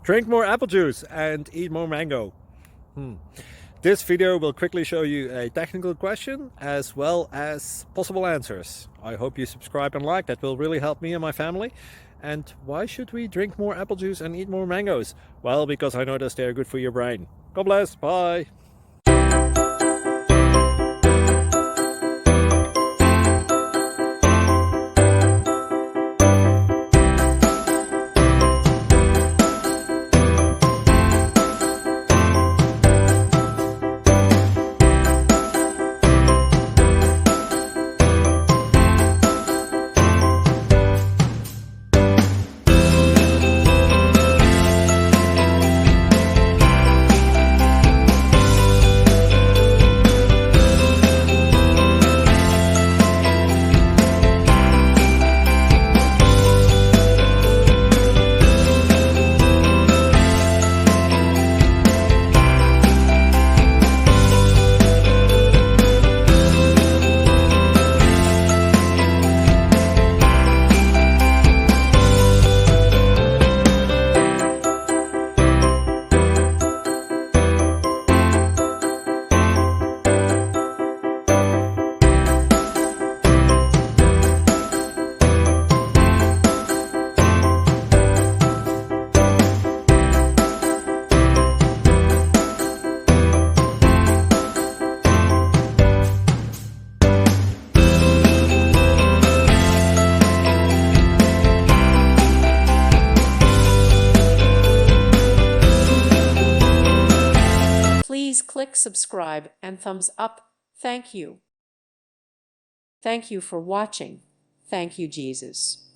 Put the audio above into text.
Drink more apple juice and eat more mango. This video will quickly show you a technical question as well as possible answers. I hope you subscribe and like, that will really help me and my family. And why should we drink more apple juice and eat more mangoes? Well, because I noticed they're good for your brain. God bless, bye! Please click subscribe and thumbs up. Thank you. Thank you for watching. Thank you, Jesus.